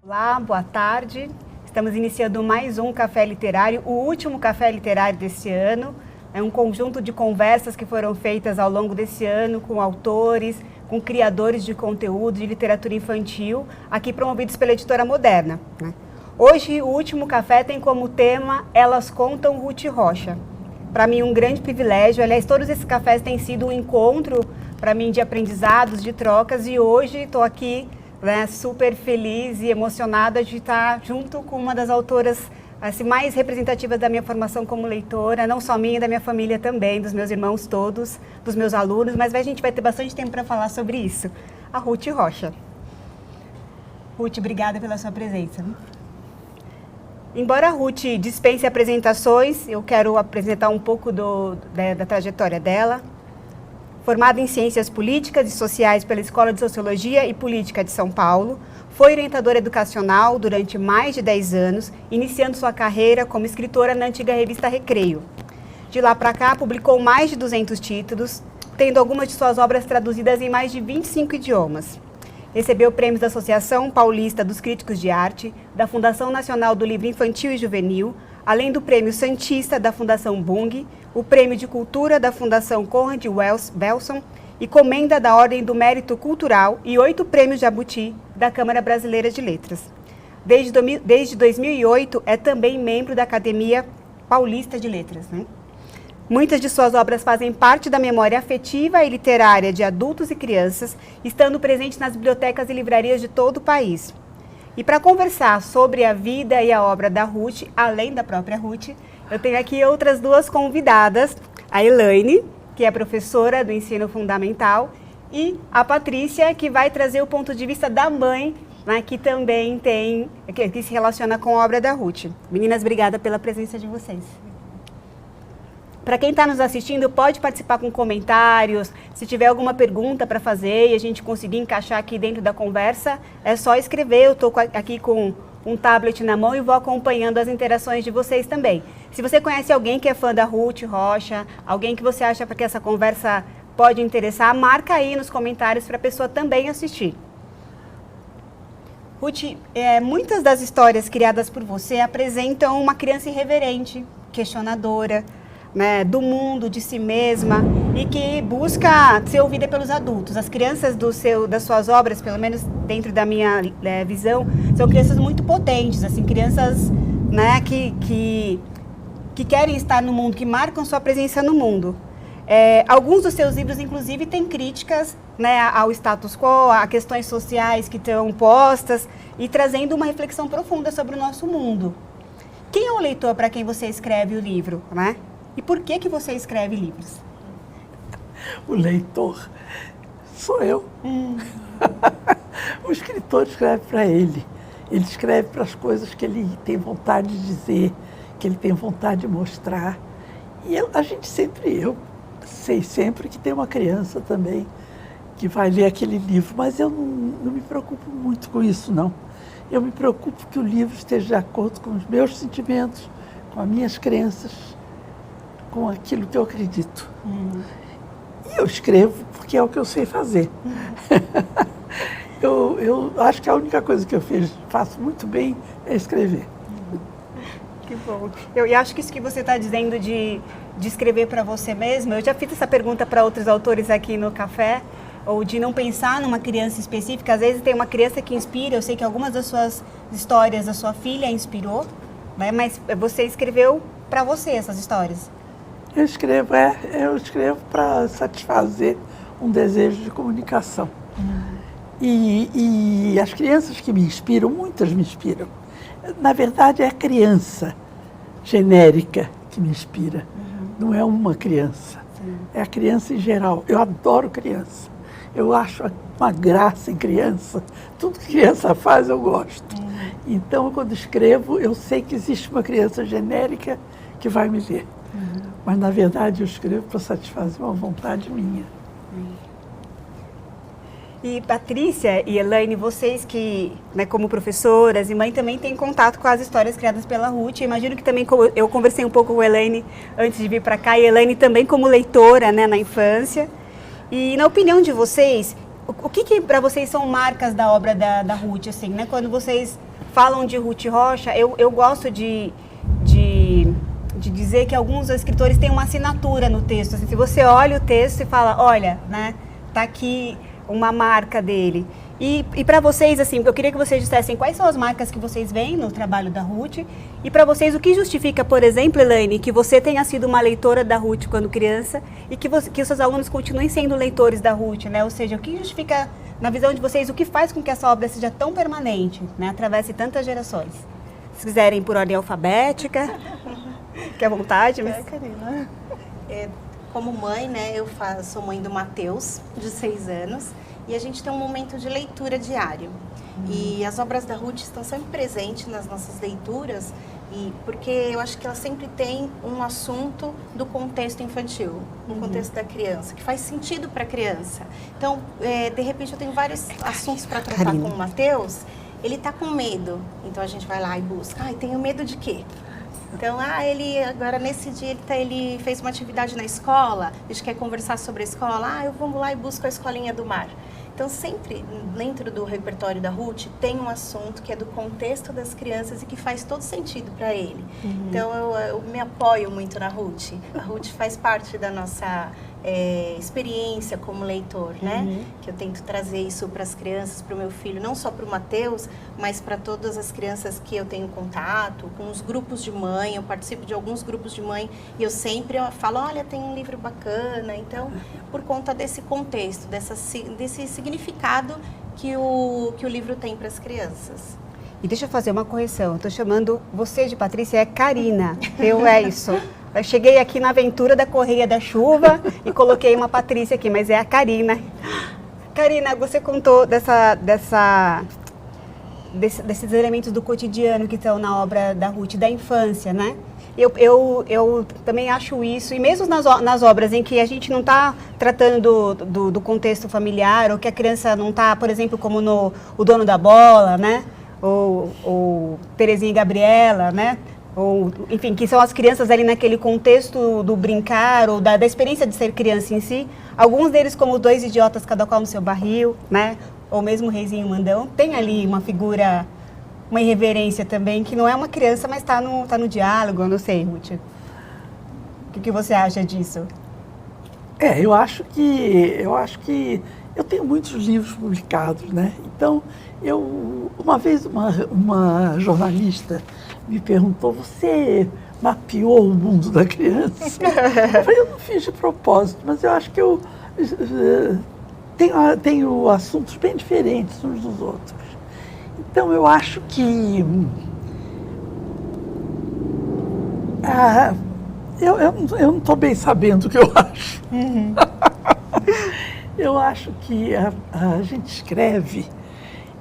Olá, boa tarde. Estamos iniciando mais um Café Literário, o último Café Literário desse ano. É um conjunto de conversas que foram feitas ao longo desse ano com autores, com criadores de conteúdo de literatura infantil, aqui promovidos pela Editora Moderna, né? Hoje, o último café tem como tema Elas Contam Ruth Rocha. Para mim, um grande privilégio. Aliás, todos esses cafés têm sido um encontro, para mim, de aprendizados, de trocas. E hoje estou aqui, né, super feliz e emocionada de estar junto com uma das autoras assim, mais representativas da minha formação como leitora, não só minha, da minha família também, dos meus irmãos todos, dos meus alunos, mas a gente vai ter bastante tempo para falar sobre isso. A Ruth Rocha. Ruth, obrigada pela sua presença. Embora a Ruth dispense apresentações, eu quero apresentar um pouco da trajetória dela. Formada em Ciências Políticas e Sociais pela Escola de Sociologia e Política de São Paulo, foi orientadora educacional durante mais de 10 anos, iniciando sua carreira como escritora na antiga revista Recreio. De lá para cá, publicou mais de 200 títulos, tendo algumas de suas obras traduzidas em mais de 25 idiomas. Recebeu prêmios da Associação Paulista dos Críticos de Arte, da Fundação Nacional do Livro Infantil e Juvenil, além do Prêmio Santista da Fundação Bung, o Prêmio de Cultura da Fundação Conrad Belson e Comenda da Ordem do Mérito Cultural e 8 Prêmios Jabuti da Câmara Brasileira de Letras. Desde 2008, é também membro da Academia Paulista de Letras, né? Muitas de suas obras fazem parte da memória afetiva e literária de adultos e crianças, estando presentes nas bibliotecas e livrarias de todo o país. E para conversar sobre a vida e a obra da Ruth, além da própria Ruth, eu tenho aqui outras duas convidadas, a Elaine, que é professora do ensino fundamental, e a Patrícia, que vai trazer o ponto de vista da mãe, né, que também que se relaciona com a obra da Ruth. Meninas, obrigada pela presença de vocês. Para quem está nos assistindo, pode participar com comentários. Se tiver alguma pergunta para fazer e a gente conseguir encaixar aqui dentro da conversa, é só escrever. Eu estou aqui com um tablet na mão e vou acompanhando as interações de vocês também. Se você conhece alguém que é fã da Ruth Rocha, alguém que você acha que essa conversa pode interessar, marca aí nos comentários para a pessoa também assistir. Ruth, muitas das histórias criadas por você apresentam uma criança irreverente, questionadora, né, do mundo, de si mesma, e que busca ser ouvida pelos adultos. As crianças das suas obras, pelo menos dentro da minha visão, são crianças muito potentes, assim, crianças, né, que querem estar no mundo, que marcam sua presença no mundo. Alguns dos seus livros, inclusive, têm críticas, né, ao status quo, a questões sociais que estão postas, e trazendo uma reflexão profunda sobre o nosso mundo. Quem é o leitor para quem você escreve o livro, né? E por que você escreve livros? O leitor sou eu. O escritor escreve para ele. Ele escreve para as coisas que ele tem vontade de dizer, que ele tem vontade de mostrar. E eu sei sempre que tem uma criança também que vai ler aquele livro, mas eu não me preocupo muito com isso, não. Eu me preocupo que o livro esteja de acordo com os meus sentimentos, com as minhas crenças, com aquilo que eu acredito. E eu escrevo porque é o que eu sei fazer. Eu acho que a única coisa que eu faço muito bem é escrever. Que bom. Eu acho que isso que você está dizendo de escrever para você mesmo, eu já fiz essa pergunta para outros autores aqui no café, ou de não pensar numa criança específica. Às vezes tem uma criança que inspira, eu sei que algumas das suas histórias a sua filha inspirou, né? Mas você escreveu para você essas histórias. Eu escrevo para satisfazer um desejo de comunicação. E as crianças que me inspiram, muitas me inspiram. Na verdade, é a criança genérica que me inspira. Não é uma criança. É a criança em geral. Eu adoro criança. Eu acho uma graça em criança. Tudo que criança faz, eu gosto. Então, quando escrevo, eu sei que existe uma criança genérica que vai me ler. Mas, na verdade, eu escrevo para satisfazer uma vontade minha. E Patrícia e Elaine, vocês que, né, como professoras e mãe, também têm contato com as histórias criadas pela Ruth. Imagino que também, eu conversei um pouco com a Elaine antes de vir para cá, e a Elaine também como leitora, né, na infância. E na opinião de vocês, o que para vocês são marcas da obra da Ruth, assim, né? Quando vocês falam de Ruth Rocha, eu gosto de dizer que alguns escritores têm uma assinatura no texto. Assim, se você olha o texto e fala, olha, né, tá aqui uma marca dele. E para vocês, assim, eu queria que vocês dissessem quais são as marcas que vocês veem no trabalho da Ruth. E para vocês, o que justifica, por exemplo, Elaine, que você tenha sido uma leitora da Ruth quando criança e que os seus alunos continuem sendo leitores da Ruth, né? Ou seja, o que justifica, na visão de vocês, o que faz com que essa obra seja tão permanente, né? Atravesse tantas gerações? Se quiserem por ordem alfabética, que à vontade. Mas... Karina. Como mãe, né, sou mãe do Matheus, de 6 anos, e a gente tem um momento de leitura diário. E as obras da Ruth estão sempre presentes nas nossas leituras, porque eu acho que ela sempre tem um assunto do contexto infantil, no contexto da criança, que faz sentido para a criança. Então, de repente, eu tenho vários assuntos para tratar com o Matheus, ele está com medo, então a gente vai lá e busca. Tenho medo de quê? Então, ele agora nesse dia ele fez uma atividade na escola, a gente quer conversar sobre a escola, eu vou lá e busco a escolinha do mar. Então, sempre dentro do repertório da Ruth tem um assunto que é do contexto das crianças e que faz todo sentido para ele. Então, eu me apoio muito na Ruth. A Ruth faz parte da nossa experiência como leitor, né? Que eu tento trazer isso para as crianças, para o meu filho, não só para o Matheus, mas para todas as crianças que eu tenho contato, com os grupos de mãe. Eu participo de alguns grupos de mãe e eu sempre falo, olha, tem um livro bacana. Então, por conta desse contexto, desse significado que o livro tem para as crianças. E deixa eu fazer uma correção. Eu estou chamando você de Patrícia, é Karina. Isso. Eu cheguei aqui na aventura da Correia da Chuva e coloquei uma Patrícia aqui, mas é a Karina. Karina, você contou desses elementos do cotidiano que estão na obra da Ruth, da infância, né? Eu também acho isso, e mesmo nas obras em que a gente não está tratando do contexto familiar, ou que a criança não está, por exemplo, como no O Dono da Bola, né? Ou Terezinha e Gabriela, né? Ou, enfim, que são as crianças ali naquele contexto do brincar, ou da experiência de ser criança em si. Alguns deles, como os Dois Idiotas, cada qual no seu barril, né? Ou mesmo o Reizinho Mandão, tem ali uma figura, uma irreverência também, que não é uma criança, mas está no diálogo. Eu não sei, Ruth. O que você acha disso? Eu acho que eu tenho muitos livros publicados, né? Então, uma vez uma jornalista me perguntou, você mapeou o mundo da criança? Eu falei, eu não fiz de propósito, mas eu acho que eu tenho assuntos bem diferentes uns dos outros. Então, eu acho que eu não estou bem sabendo o que eu acho. Eu acho que a gente escreve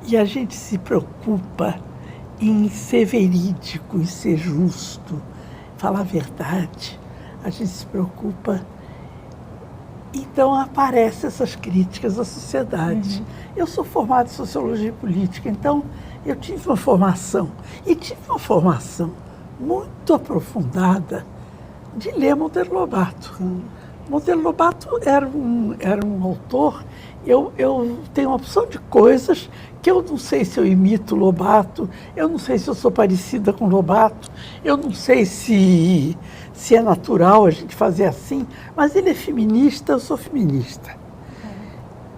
e a gente se preocupa em ser verídico, em ser justo, falar a verdade. A gente se preocupa. Então, aparecem essas críticas à sociedade. Eu sou formada em Sociologia e Política, então eu tive uma formação. E tive uma formação muito aprofundada de ler Monteiro Lobato. Monteiro Lobato era um autor, eu tenho uma opção de coisas que eu não sei se eu imito Lobato, eu não sei se eu sou parecida com Lobato, eu não sei se é natural a gente fazer assim, mas ele é feminista, eu sou feminista.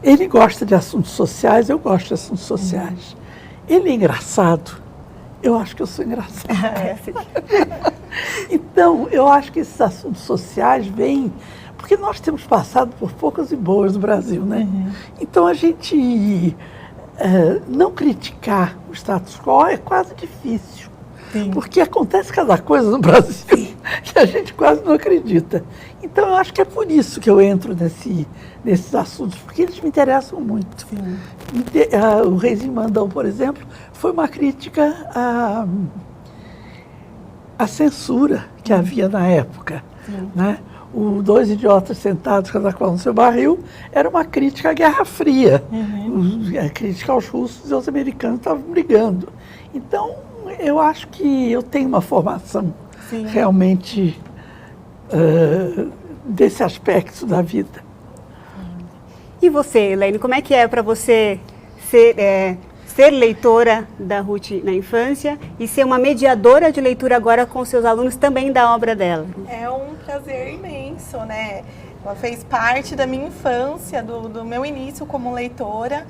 Ele gosta de assuntos sociais, eu gosto de assuntos sociais. Ele é engraçado, eu acho que eu sou engraçada. Então, eu acho que esses assuntos sociais vêm... Porque nós temos passado por poucas e boas no Brasil, né? Então, a gente não criticar o status quo é quase difícil. Sim. Porque acontece cada coisa no Brasil que a gente quase não acredita. Então, eu acho que é por isso que eu entro nesses assuntos, porque eles me interessam muito. O Reizinho Mandão, por exemplo, foi uma crítica à censura que havia na época, né? o Dois Idiotas Sentados Cada Qual no Seu Barril era uma crítica à Guerra Fria, a crítica aos russos e aos americanos que estavam brigando. Então, eu acho que eu tenho uma formação realmente desse aspecto da vida. E você, Elaine, como é que é para você ser leitora da Ruth na infância e ser uma mediadora de leitura agora com seus alunos também da obra dela? É um prazer imenso, né? Ela fez parte da minha infância, do meu início como leitora.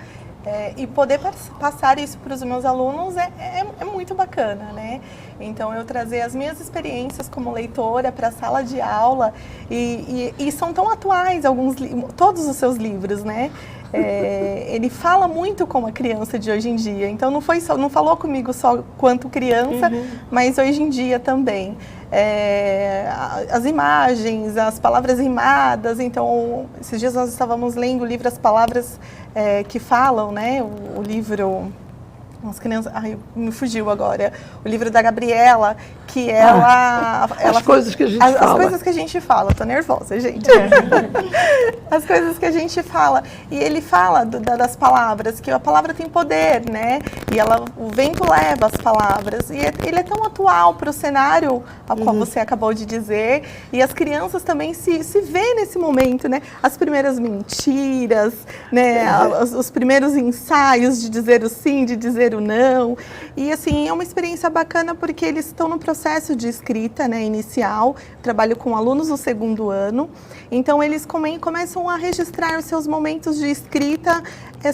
E poder passar isso para os meus alunos é muito bacana, né? Então, eu trazer as minhas experiências como leitora para a sala de aula e são tão atuais todos os seus livros, né? Ele fala muito com a criança de hoje em dia. Então, não falou comigo só quanto criança, mas hoje em dia também. As imagens, as palavras rimadas. Então, esses dias nós estávamos lendo o livro As Palavras que Falam, né? O livro... As crianças... Ai, me fugiu agora. O livro da Gabriela, que ela... As coisas que a gente fala. As coisas que a gente fala. Tô nervosa, gente. As coisas que a gente fala. E ele fala das palavras, que a palavra tem poder, né? E o vento leva as palavras. E ele é tão atual para o cenário ao qual você acabou de dizer. E as crianças também se vê nesse momento, né? As primeiras mentiras, né? Os primeiros ensaios de dizer o sim, de dizer o não. E assim, é uma experiência bacana porque eles estão no processo de escrita, né, inicial. Trabalho com alunos do 2º ano. Então, eles começam a registrar os seus momentos de escrita,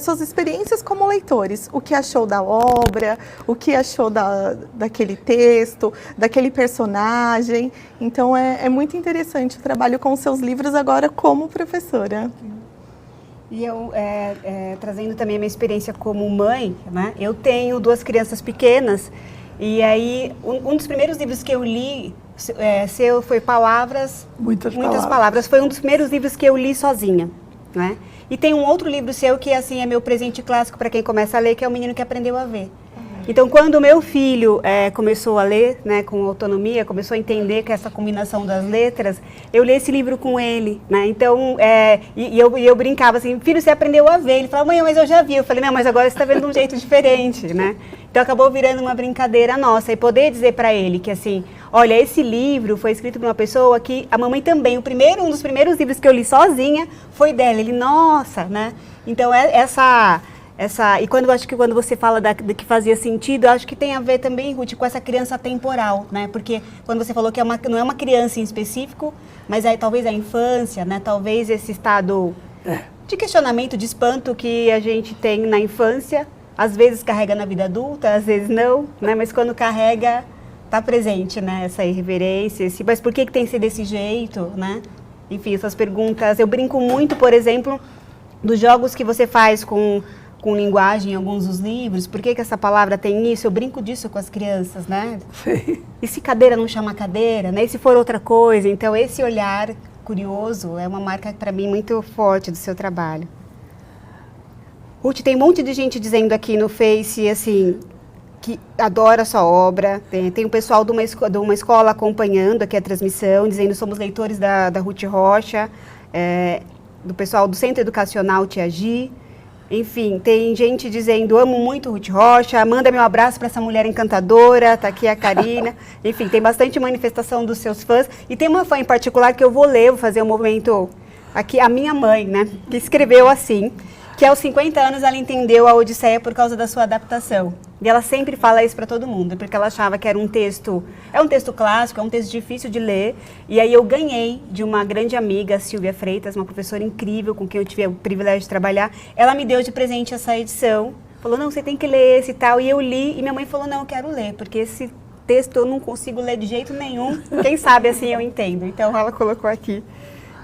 suas experiências como leitores. O que achou da obra, o que achou daquele texto, daquele personagem. Então, é muito interessante o trabalho com os seus livros agora como professora. E eu, trazendo também a minha experiência como mãe, né? Eu tenho 2 crianças pequenas e aí um dos primeiros livros que eu li foi Muitas Palavras. Foi um dos primeiros livros que eu li sozinha, né? E tem um outro livro seu que assim é meu presente clássico para quem começa a ler, que é O Menino que Aprendeu a Ver. Então, quando o meu filho começou a ler, né, com autonomia, começou a entender que essa combinação das letras, eu li esse livro com ele, né? Então, eu brincava assim, filho, você aprendeu a ver? Ele falava, mãe, mas eu já vi. Eu falei, não, mas agora você está vendo de um jeito diferente, né? Então, acabou virando uma brincadeira nossa. E poder dizer para ele que, assim, olha, esse livro foi escrito por uma pessoa que a mamãe também, um dos primeiros livros que eu li sozinha foi dela. Ele, nossa, né? Então, e quando eu acho que quando você fala do que fazia sentido, eu acho que tem a ver também, Ruth, com essa criança temporal, né? Porque quando você falou que não é uma criança em específico, mas talvez a infância, né? Talvez esse estado de questionamento, de espanto que a gente tem na infância, às vezes carrega na vida adulta, às vezes não, né? Mas quando carrega, tá presente, né? Essa irreverência, mas por que tem que ser desse jeito, né? Enfim, essas perguntas. Eu brinco muito, por exemplo, dos jogos que você faz com linguagem em alguns dos livros, por que essa palavra tem isso? Eu brinco disso com as crianças, né? Sim. E se cadeira não chama cadeira, né? E se for outra coisa? Então, esse olhar curioso é uma marca, para mim, muito forte do seu trabalho. Ruth, tem um monte de gente dizendo aqui no Face, assim, que adora a sua obra. Tem um pessoal de uma escola acompanhando aqui a transmissão, dizendo que somos leitores da Ruth Rocha, do pessoal do Centro Educacional Tia Gi. Enfim, tem gente dizendo, amo muito Ruth Rocha, manda meu abraço para essa mulher encantadora, tá aqui a Karina. Enfim, tem bastante manifestação dos seus fãs. E tem uma fã em particular que eu vou fazer um momento aqui, a minha mãe, né, que escreveu assim, que aos 50 anos ela entendeu a Odisseia por causa da sua adaptação. E ela sempre fala isso para todo mundo, porque ela achava que era um texto clássico, é um texto difícil de ler. E aí eu ganhei de uma grande amiga, Silvia Freitas, uma professora incrível com quem eu tive o privilégio de trabalhar. Ela me deu de presente essa edição, falou, não, você tem que ler esse e tal. E eu li, e minha mãe falou, não, eu quero ler, porque esse texto eu não consigo ler de jeito nenhum. Quem sabe assim eu entendo. Então ela colocou aqui,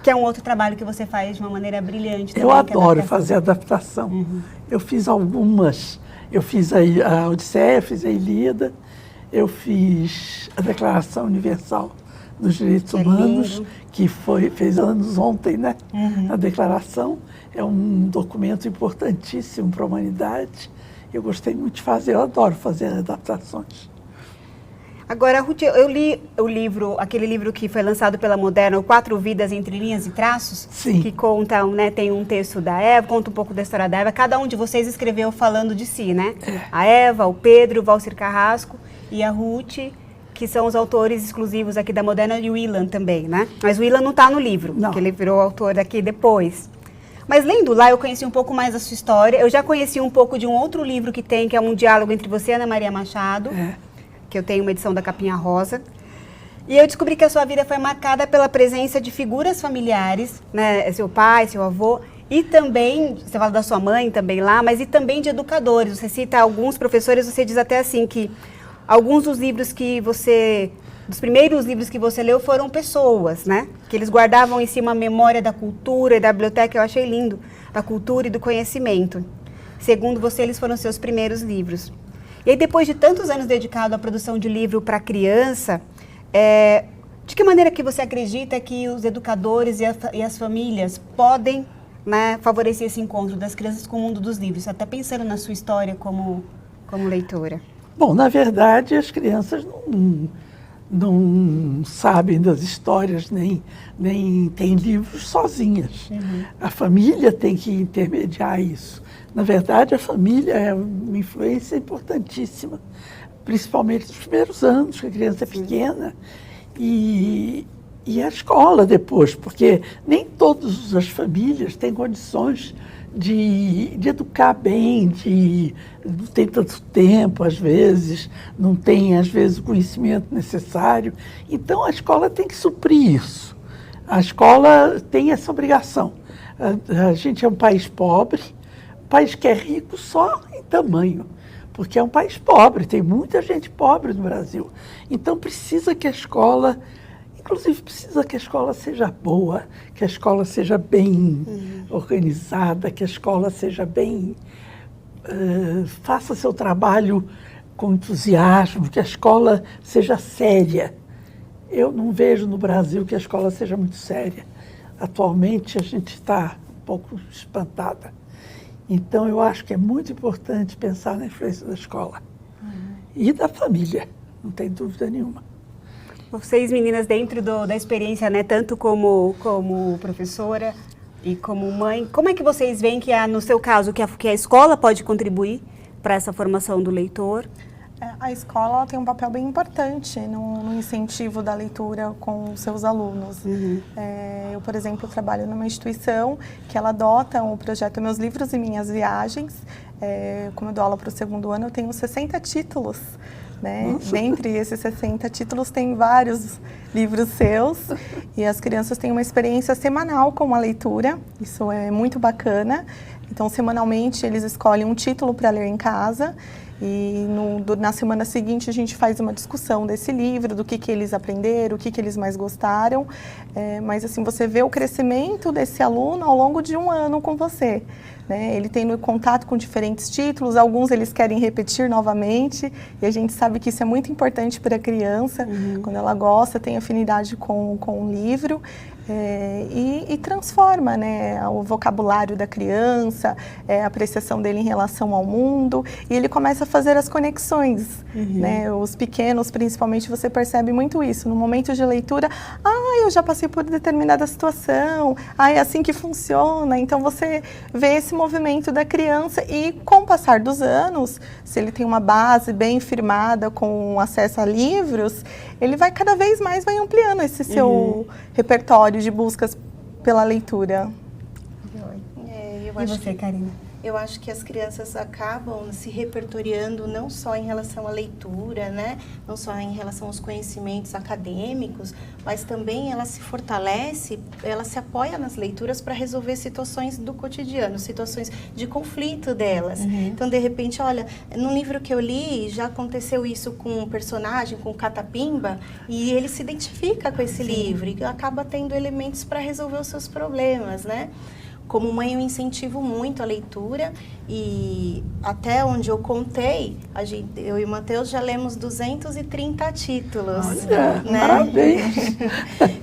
que é um outro trabalho que você faz de uma maneira brilhante. Eu adoro fazer adaptação. Eu fiz algumas. Eu fiz a Odisseia, fiz a Ilíada, eu fiz a Declaração Universal dos Direitos Humanos, que fez anos ontem, né? A declaração é um documento importantíssimo para a humanidade. Eu gostei muito de fazer, eu adoro fazer adaptações. Agora, Ruth, eu li o livro, aquele livro que foi lançado pela Moderna, o 4 Vidas Entre Linhas e Traços, Sim. que conta, né, tem um texto da Eva, conta um pouco da história da Eva. Cada um de vocês escreveu falando de si, né? A Eva, o Pedro, o Valcir Carrasco e a Ruth, que são os autores exclusivos aqui da Moderna, e o Ilan também, né? Mas o Ilan não está no livro, Não. porque ele virou autor daqui depois. Mas lendo lá, eu conheci um pouco mais da sua história. Eu já conheci um pouco de um outro livro que tem, que é um diálogo entre você e Ana Maria Machado. Que eu tenho uma edição da Capinha Rosa. E eu descobri que a sua vida foi marcada pela presença de figuras familiares, né? Seu pai, seu avô, e também, você fala da sua mãe também lá, mas e também de educadores. Você cita alguns professores, você diz até assim que alguns dos livros que você, dos primeiros livros que você leu foram pessoas, né? Que eles guardavam em si uma memória da cultura e da biblioteca, eu achei lindo, da cultura e do conhecimento. Segundo você, eles foram seus primeiros livros. E aí, depois de tantos anos dedicado à produção de livro para criança, de que maneira que você acredita que os educadores e as famílias podem, né, favorecer esse encontro das crianças com o mundo dos livros? Até pensando na sua história como leitora. Bom, na verdade, as crianças não sabem das histórias, nem têm livros sozinhas. A família tem que intermediar isso. Na verdade, a família é uma influência importantíssima, principalmente nos primeiros anos, que a criança é pequena, e a escola depois, porque nem todas as famílias têm condições de educar bem, não tem tanto tempo, às vezes, não tem, às vezes, o conhecimento necessário. Então, a escola tem que suprir isso. A escola tem essa obrigação. A gente é um país pobre, um país que é rico só em tamanho, porque é um país pobre, tem muita gente pobre no Brasil. Então, precisa que a escola... Inclusive, precisa que a escola seja boa, que a escola seja bem organizada, que a escola seja bem... faça seu trabalho com entusiasmo, que a escola seja séria. Eu não vejo no Brasil que a escola seja muito séria. Atualmente, a gente está um pouco espantada. Então, eu acho que é muito importante pensar na influência da escola e da família, não tem dúvida nenhuma. Vocês, meninas, dentro da experiência, né, tanto como professora e como mãe, como é que vocês veem que, no seu caso, que a escola pode contribuir para essa formação do leitor? A escola tem um papel bem importante no incentivo da leitura com os seus alunos. Eu, por exemplo, trabalho numa instituição que ela adota o projeto Meus Livros e Minhas Viagens. Como eu dou aula para o 2º ano, eu tenho 60 títulos. Né? Dentre esses 60 títulos, tem vários livros seus e as crianças têm uma experiência semanal com a leitura, isso é muito bacana. Então, semanalmente, eles escolhem um título para ler em casa e na semana seguinte a gente faz uma discussão desse livro, do que eles aprenderam, o que eles mais gostaram. Mas assim, você vê o crescimento desse aluno ao longo de um ano com você. Né? Ele tem contato com diferentes títulos, alguns eles querem repetir novamente, e a gente sabe que isso é muito importante para a criança, quando ela gosta, tem afinidade com o livro, e transforma, né, o vocabulário da criança, a apreciação dele em relação ao mundo, e ele começa a fazer as conexões. Né? Os pequenos, principalmente, você percebe muito isso. No momento de leitura, eu já passei por determinada situação, é assim que funciona. Então, você vê esse movimento da criança e, com o passar dos anos, se ele tem uma base bem firmada com acesso a livros, ele vai cada vez mais ampliando esse seu repertório de buscas pela leitura. E você, Karina? Eu acho que as crianças acabam se repertoriando não só em relação à leitura, né? Não só em relação aos conhecimentos acadêmicos, mas também ela se fortalece, ela se apoia nas leituras para resolver situações do cotidiano, situações de conflito delas. Então, de repente, olha, no livro que eu li, já aconteceu isso com um personagem, com o Catapimba, e ele se identifica com esse livro e acaba tendo elementos para resolver os seus problemas, né? Como mãe, eu incentivo muito a leitura e até onde eu contei, eu e o Matheus já lemos 230 títulos. Olha, né? Parabéns!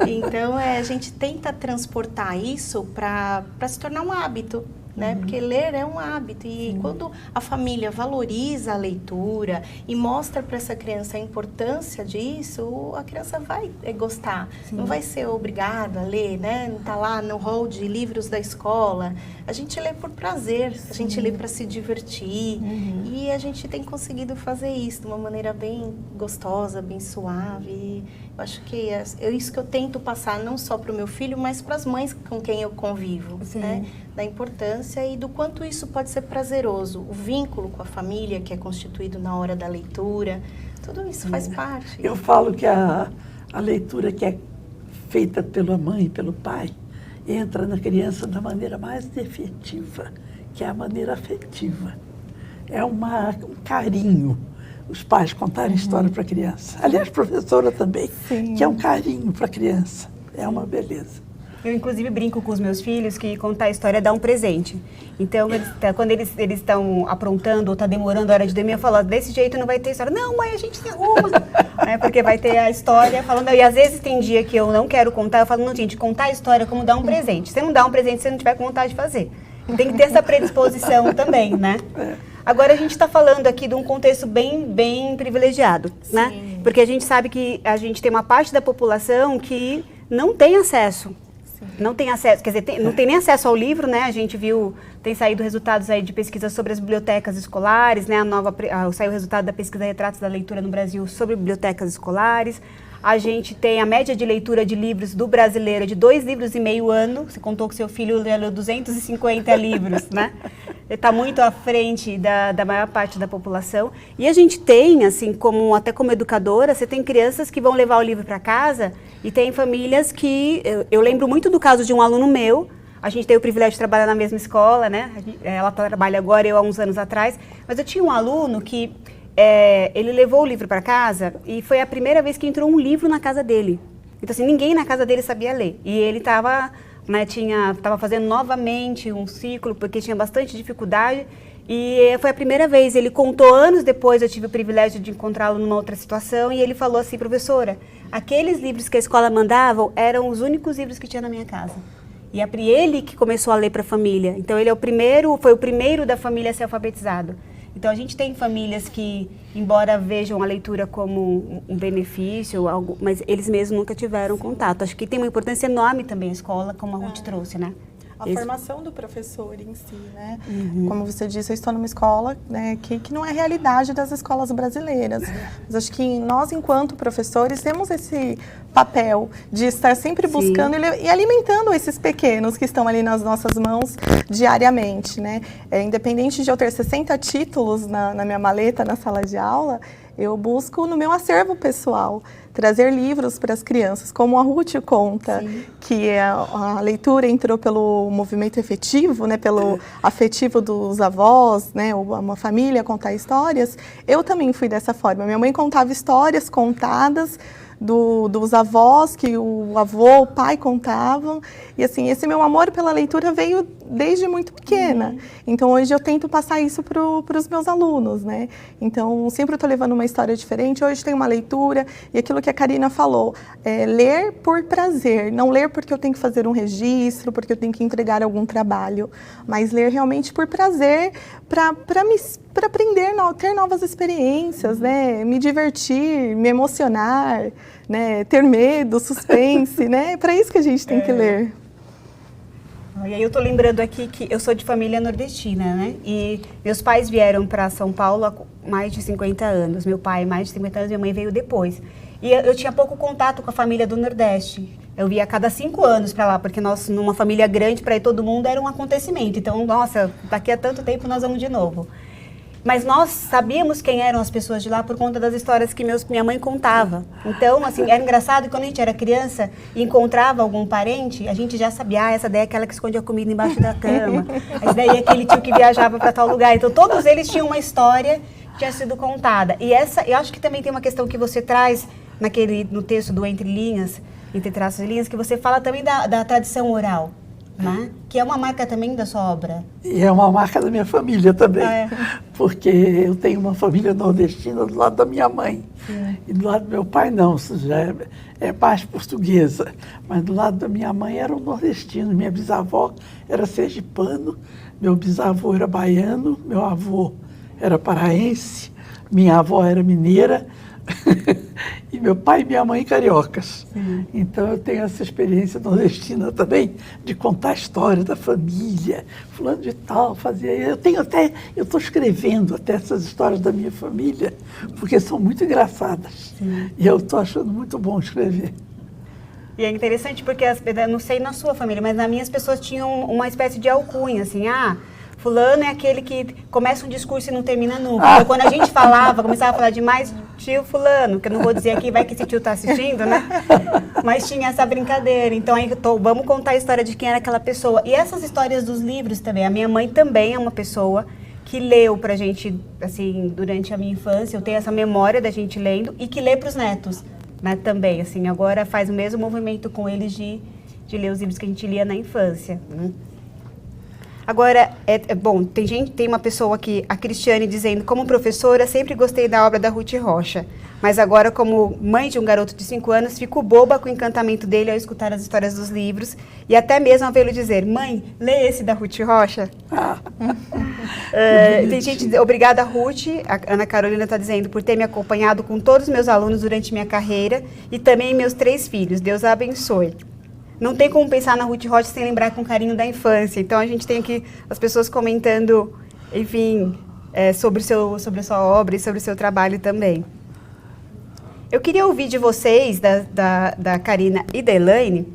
Então, a gente tenta transportar isso para se tornar um hábito, né? Porque ler é um hábito e quando a família valoriza a leitura e mostra para essa criança a importância disso, a criança vai gostar. Não vai ser obrigada a ler, né? Não tá lá no hall de livros da escola. A gente lê por prazer, a gente lê para se divertir e a gente tem conseguido fazer isso de uma maneira bem gostosa, bem suave. Eu acho que é isso que eu tento passar não só para o meu filho, mas para as mães com quem eu convivo, né? Da importância e do quanto isso pode ser prazeroso. O vínculo com a família que é constituído na hora da leitura, tudo isso faz parte. Eu falo que a leitura que é feita pela mãe e pelo pai entra na criança da maneira mais efetiva, que é a maneira afetiva. É um carinho os pais contarem história para a criança. Aliás, professora também, que é um carinho para a criança. É uma beleza. Eu, inclusive, brinco com os meus filhos que contar a história dá um presente. Então, quando eles estão aprontando ou está demorando a hora de dormir, eu falo, desse jeito não vai ter história. Não, mãe, a gente se arruma. Porque vai ter a história falando. E às vezes tem dia que eu não quero contar, eu falo, não, gente, contar a história é como dar um presente. Você não dá um presente se você não tiver com vontade de fazer. Tem que ter essa predisposição também, né? Agora, a gente está falando aqui de um contexto bem privilegiado, né? Porque a gente sabe que a gente tem uma parte da população que não tem acesso. Não tem acesso, quer dizer, não tem nem acesso ao livro, né? A gente viu, tem saído resultados aí de pesquisa sobre as bibliotecas escolares, né? Saiu o resultado da pesquisa Retratos da Leitura no Brasil sobre bibliotecas escolares. A gente tem a média de leitura de livros do brasileiro de 2,5 livros ano. Você contou que seu filho leu 250 livros, né? Ele está muito à frente da maior parte da população. E a gente tem, assim, até como educadora, você tem crianças que vão levar o livro para casa e tem famílias que... Eu lembro muito do caso de um aluno meu. A gente tem o privilégio de trabalhar na mesma escola, né? Ela trabalha agora, eu há uns anos atrás. Mas eu tinha um aluno que... ele levou o livro para casa e foi a primeira vez que entrou um livro na casa dele. Então, assim, ninguém na casa dele sabia ler. E ele estava fazendo novamente um ciclo, porque tinha bastante dificuldade. E foi a primeira vez. Ele contou anos depois, eu tive o privilégio de encontrá-lo numa outra situação, e ele falou assim, professora, aqueles livros que a escola mandava eram os únicos livros que tinha na minha casa. E ele que começou a ler para a família. Então, ele foi o primeiro da família a ser alfabetizado. Então, a gente tem famílias que, embora vejam a leitura como um benefício, mas eles mesmos nunca tiveram contato. Acho que tem uma importância enorme também a escola, como a Ruth trouxe, né? A formação do professor em si, né? Como você disse, eu estou numa escola, né, que não é a realidade das escolas brasileiras. Mas acho que nós, enquanto professores, temos esse papel de estar sempre buscando e alimentando esses pequenos que estão ali nas nossas mãos diariamente, né? Independente de eu ter 60 títulos na minha maleta, na sala de aula, eu busco no meu acervo pessoal trazer livros para as crianças, como a Ruth conta, que a leitura entrou pelo movimento efetivo, né, pelo afetivo dos avós, né, uma família contar histórias. Eu também fui dessa forma. Minha mãe contava histórias contadas dos avós, que o avô, o pai contavam. E assim, esse meu amor pela leitura veio desde muito pequena. Então, hoje eu tento passar isso para os meus alunos, né? Então, sempre estou levando uma história diferente. Hoje tem uma leitura, e aquilo que a Karina falou, ler por prazer. Não ler porque eu tenho que fazer um registro, porque eu tenho que entregar algum trabalho, mas ler realmente por prazer, para aprender, ter novas experiências, né? Me divertir, me emocionar, né? Ter medo, suspense, né? É para isso que a gente tem que ler. E aí eu tô lembrando aqui que eu sou de família nordestina, né? E meus pais vieram para São Paulo há mais de 50 anos. Meu pai mais de 50 anos, minha mãe veio depois. E eu tinha pouco contato com a família do Nordeste. Eu via a cada 5 anos para lá, porque nós, numa família grande, para ir todo mundo era um acontecimento. Então, nossa, daqui a tanto tempo nós vamos de novo. Mas nós sabíamos quem eram as pessoas de lá por conta das histórias que minha mãe contava. Então, assim, era engraçado que quando a gente era criança e encontrava algum parente, a gente já sabia, essa daí é aquela que esconde a comida embaixo da cama, essa daí é aquele tio que viajava para tal lugar. Então, todos eles tinham uma história que tinha sido contada. E eu acho que também tem uma questão que você traz no texto do Entre Linhas, Entre Traços e Linhas, que você fala também da tradição oral. né? Que é uma marca também da sua obra. E é uma marca da minha família também, porque eu tenho uma família nordestina do lado da minha mãe. E do lado do meu pai não, ou seja, é mais portuguesa. Mas do lado da minha mãe era um nordestino. Minha bisavó era sergipano, meu bisavô era baiano, meu avô era paraense, minha avó era mineira. E meu pai e minha mãe cariocas. Então eu tenho essa experiência nordestina também, de contar a história da família, fulano de tal, fazia. Eu estou escrevendo até essas histórias da minha família, porque são muito engraçadas. E eu estou achando muito bom escrever. E é interessante porque, não sei na sua família, mas na minha as pessoas tinham uma espécie de alcunha, assim, fulano é aquele que começa um discurso e não termina nunca. Então, quando a gente começava a falar demais, tio fulano, que eu não vou dizer aqui, vai que esse tio está assistindo, né? Mas tinha essa brincadeira. Então, aí vamos contar a história de quem era aquela pessoa. E essas histórias dos livros também. A minha mãe também é uma pessoa que leu pra gente, assim, durante a minha infância. Eu tenho essa memória da gente lendo e que lê pros netos, né, também. Assim, agora faz o mesmo movimento com eles de ler os livros que a gente lia na infância, né? Agora, bom, tem uma pessoa aqui, a Cristiane, dizendo: como professora, sempre gostei da obra da Ruth Rocha, mas agora, como mãe de um garoto de 5 anos, fico boba com o encantamento dele ao escutar as histórias dos livros e até mesmo ao vê-lo dizer: mãe, lê esse da Ruth Rocha. Tem gente, obrigada, Ruth. A Ana Carolina está dizendo: por ter me acompanhado com todos os meus alunos durante minha carreira e também meus 3 filhos. Deus a abençoe. Não tem como pensar na Ruth Rocha sem lembrar com carinho da infância. Então, a gente tem aqui as pessoas comentando, enfim, sobre a sua obra e sobre o seu trabalho também. Eu queria ouvir de vocês, da Karina e da Elaine,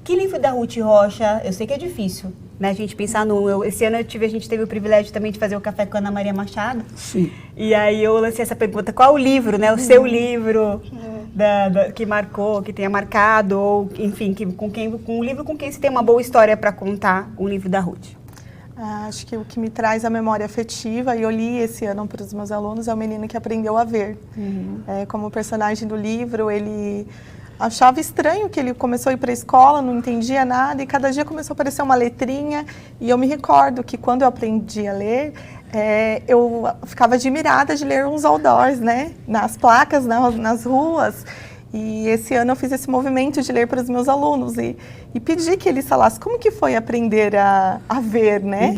que livro da Ruth Rocha, eu sei que é difícil, né, a gente pensar esse ano a gente teve o privilégio também de fazer o Café com a Ana Maria Machado. Sim. E aí eu lancei essa pergunta: qual o livro, né, o seu livro que marcou, que tenha marcado, ou enfim, com um livro com quem você tem uma boa história para contar, um livro da Ruth? Acho que o que me traz a memória afetiva, e eu li esse ano para os meus alunos, é O Menino que Aprendeu a Ver. Como personagem do livro, ele achava estranho que ele começou a ir para a escola, não entendia nada, e cada dia começou a aparecer uma letrinha, e eu me recordo que quando eu aprendi a ler, eu ficava admirada de ler uns outdoors, né, nas placas, nas ruas. E esse ano eu fiz esse movimento de ler para os meus alunos e pedi que eles falassem como que foi aprender a ver, né?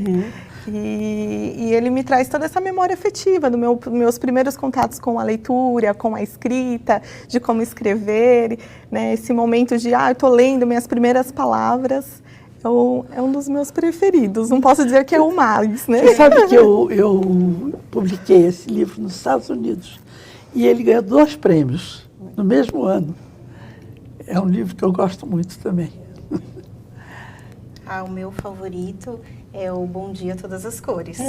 E ele me traz toda essa memória afetiva dos meus primeiros contatos com a leitura, com a escrita, de como escrever, né? Esse momento de, eu estou lendo minhas primeiras palavras, é um dos meus preferidos. Não posso dizer que é o mais, né? Você sabe que eu publiquei esse livro nos Estados Unidos e ele ganhou 2 prêmios no mesmo ano. É um livro que eu gosto muito também. O meu favorito é o Bom Dia Todas as Cores.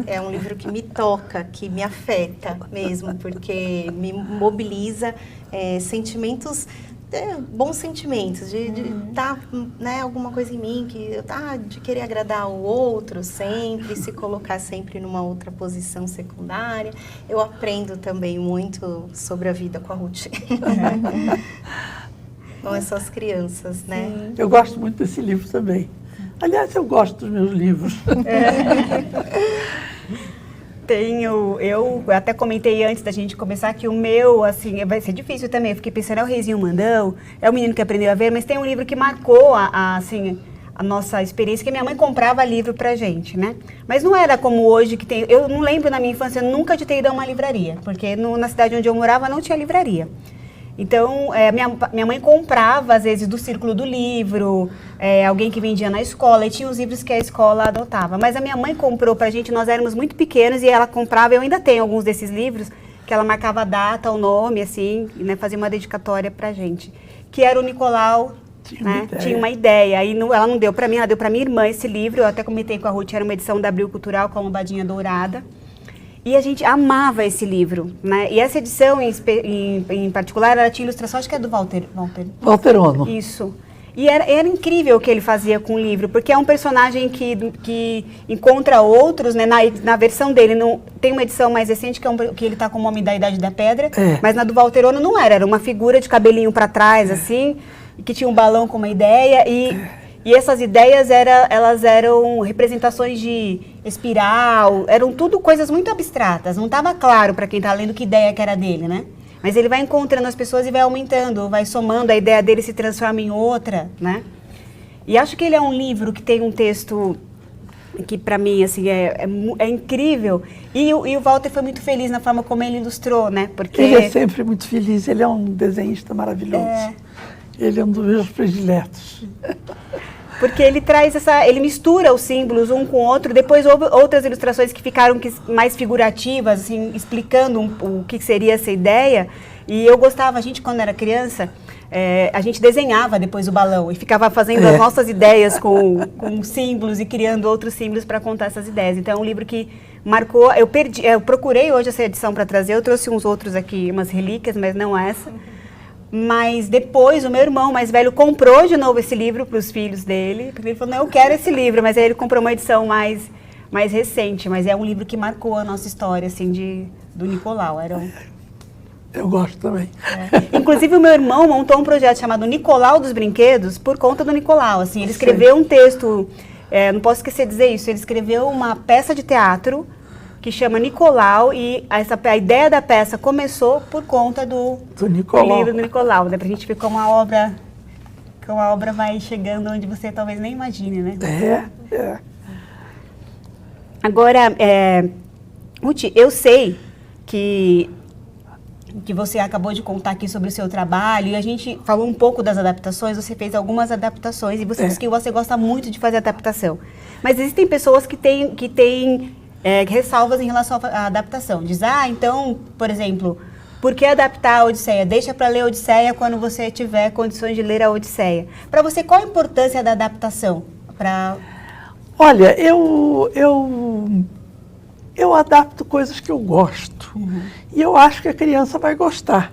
É um livro que me toca, que me afeta mesmo, porque me mobiliza sentimentos, bons sentimentos, de né, alguma coisa em mim, de querer agradar o outro sempre, se colocar sempre numa outra posição secundária. Eu aprendo também muito sobre a vida com a Ruth. Não é só as crianças, né? Eu gosto muito desse livro também. Aliás, eu gosto dos meus livros. Eu até comentei antes da gente começar que o meu, assim, vai ser difícil também. Eu fiquei pensando, é o Reizinho Mandão, é o Menino que Aprendeu a Ver, mas tem um livro que marcou a nossa experiência, que minha mãe comprava livro pra gente, né? Mas não era como hoje que tem. Eu não lembro na minha infância nunca de ter ido a uma livraria, porque na cidade onde eu morava não tinha livraria. Então, minha mãe comprava, às vezes, do Círculo do Livro, alguém que vendia na escola, e tinha os livros que a escola adotava. Mas a minha mãe comprou pra gente, nós éramos muito pequenos, e ela comprava, eu ainda tenho alguns desses livros, que ela marcava a data, o nome, assim, né, fazia uma dedicatória pra gente. Que era o Nicolau, tinha uma ideia. Aí ela não deu pra mim, ela deu pra minha irmã esse livro, eu até comentei com a Ruth, era uma edição da Abril Cultural, com a lombadinha dourada. E a gente amava esse livro, né? E essa edição em particular, ela tinha ilustração, acho que é do Walter Ono. Isso. E era incrível o que ele fazia com o livro, porque é um personagem que encontra outros, né? Na versão dele, tem uma edição mais recente, que ele está com o Homem da Idade da Pedra, mas na do Walter Ono não era uma figura de cabelinho para trás, assim, que tinha um balão com uma ideia, E essas ideias elas eram representações de espiral, eram tudo coisas muito abstratas. Não estava claro para quem está lendo que ideia que era dele, né? Mas ele vai encontrando as pessoas e vai aumentando, vai somando, a ideia dele se transforma em outra, né? E acho que ele é um livro que tem um texto que para mim assim é incrível. E o Walter foi muito feliz na forma como ele ilustrou, né? Porque ele é sempre muito feliz, ele é um desenhista maravilhoso. Ele é um dos meus prediletos. Porque ele traz ele mistura os símbolos um com o outro, depois houve outras ilustrações que ficaram mais figurativas, assim, explicando o que seria essa ideia. E eu gostava, a gente quando era criança, a gente desenhava depois o balão e ficava fazendo as nossas ideias com símbolos e criando outros símbolos para contar essas ideias. Então é um livro que marcou, eu procurei hoje essa edição para trazer, eu trouxe uns outros aqui, umas relíquias, mas não essa. Mas depois o meu irmão mais velho comprou de novo esse livro para os filhos dele, porque ele falou, não, eu quero esse livro, mas aí ele comprou uma edição mais recente, mas é um livro que marcou a nossa história, assim, do Nicolau. Eu gosto também. Inclusive o meu irmão montou um projeto chamado Nicolau dos Brinquedos por conta do Nicolau, assim, ele escreveu um texto, não posso esquecer de dizer isso, ele escreveu uma peça de teatro que chama Nicolau, e a ideia da peça começou por conta do livro do Nicolau, né? Pra gente ver como a obra vai chegando onde você talvez nem imagine, né? Agora, Ruth, eu sei que você acabou de contar aqui sobre o seu trabalho, e a gente falou um pouco das adaptações, você fez algumas adaptações, e você disse que você gosta muito de fazer adaptação. Mas existem pessoas que têm ressalvas em relação à adaptação. Diz, então, por exemplo, por que adaptar a Odisseia? Deixa para ler a Odisseia quando você tiver condições de ler a Odisseia. Para você, qual a importância da adaptação? Olha, eu adapto coisas que eu gosto. E eu acho que a criança vai gostar.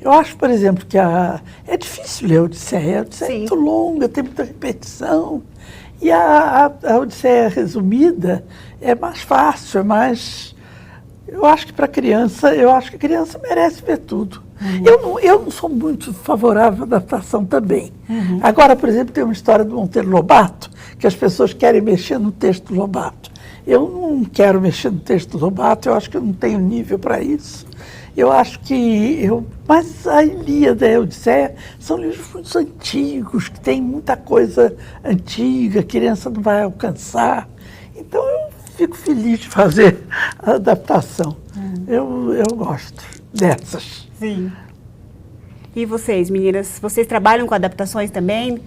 Eu acho, por exemplo, que é difícil ler a Odisseia. A Odisseia é muito longa, tem muita repetição. E a Odisseia resumida é mais fácil, é mais... Eu acho que para a criança merece ver tudo. Eu não sou muito favorável à adaptação também. Agora, por exemplo, tem uma história do Monteiro Lobato, que as pessoas querem mexer no texto do Lobato. Eu não quero mexer no texto do Lobato, eu acho que eu não tenho nível para isso. Eu acho que... Mas a Ilíada e a Odisseia são livros muito antigos, que tem muita coisa antiga, a criança não vai alcançar. Então eu fico feliz de fazer a adaptação. Eu gosto dessas. Sim. E vocês, meninas, vocês trabalham com adaptações também?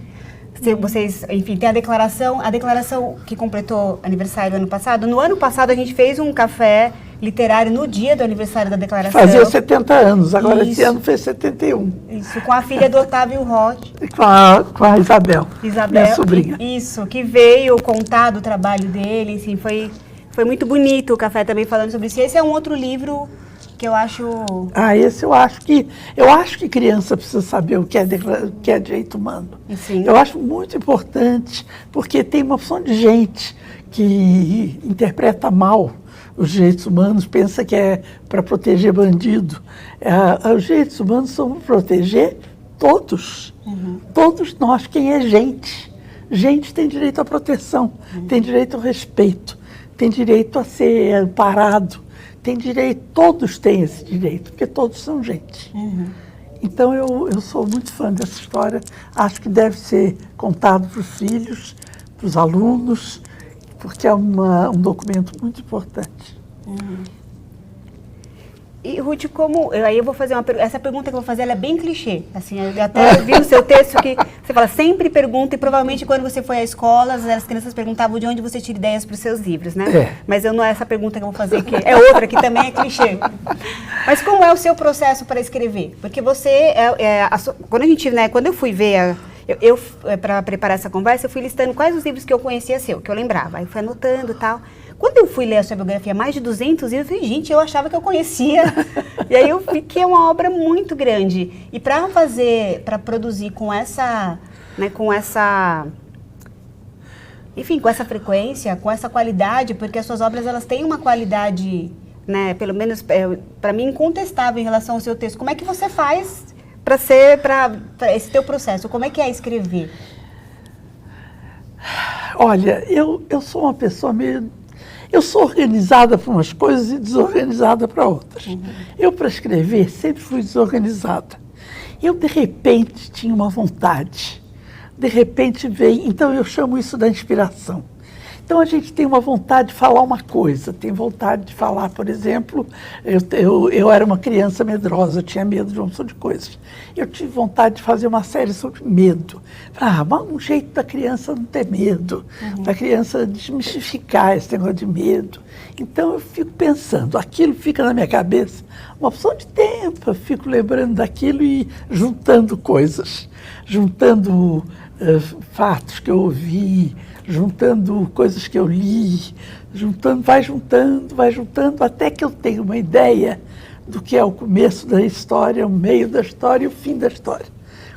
Vocês, enfim, tem a declaração que completou aniversário ano passado. No ano passado a gente fez um café literário no dia do aniversário da declaração. Fazia 70 anos, agora esse ano fez 71. Isso, com a filha do Otávio Roth. Com a Isabel, minha sobrinha. Isso, que veio contar do trabalho dele, assim, foi muito bonito o café também falando sobre isso. E esse é um outro livro que eu acho... Esse eu acho que criança precisa saber o que é direito humano. Sim. Eu acho muito importante, porque tem uma opção de gente que interpreta mal os direitos humanos, pensa que é para proteger bandido. Os direitos humanos são para proteger todos. Todos nós, quem é gente. Gente tem direito à proteção, tem direito ao respeito, tem direito a ser amparado. Tem direito, todos têm esse direito, porque todos são gente. Então eu sou muito fã dessa história, acho que deve ser contado para os filhos, para os alunos, porque é um documento muito importante. E, Ruth, aí eu vou fazer essa pergunta que eu vou fazer, ela é bem clichê. Assim, eu até vi no seu texto que você fala, sempre pergunta, e provavelmente quando você foi à escola, as crianças perguntavam de onde você tira ideias para os seus livros, né? Mas não é essa pergunta que eu vou fazer, que é outra, que também é clichê. Mas como é o seu processo para escrever? Porque você, quando eu fui ver, para preparar essa conversa, eu fui listando quais os livros que eu conhecia que eu lembrava. Aí fui anotando e tal. Quando eu fui ler a sua biografia, mais de 200 livros, eu falei, gente, eu achava que eu conhecia. E aí eu vi que é uma obra muito grande. E para produzir com essa enfim, com essa frequência, com essa qualidade, porque as suas obras, elas têm uma qualidade, né, pelo menos para mim, incontestável em relação ao seu texto. Como é que você faz para esse teu processo? Como é que é escrever? Olha, eu sou uma pessoa meio... Eu sou organizada para umas coisas e desorganizada para outras. Eu, para escrever, sempre fui desorganizada. Eu, de repente, tinha uma vontade. De repente veio... Então, eu chamo isso da inspiração. Então, a gente tem uma vontade de falar uma coisa. Tem vontade de falar, por exemplo, eu era uma criança medrosa, eu tinha medo de um monte de coisas. Eu tive vontade de fazer uma série sobre medo. Mas um jeito da criança não ter medo, da criança desmistificar esse negócio de medo. Então, eu fico pensando, aquilo fica na minha cabeça uma opção de tempo. Eu fico lembrando daquilo e juntando coisas, juntando fatos que eu ouvi, juntando coisas que eu li, vai juntando, até que eu tenho uma ideia do que é o começo da história, o meio da história e o fim da história.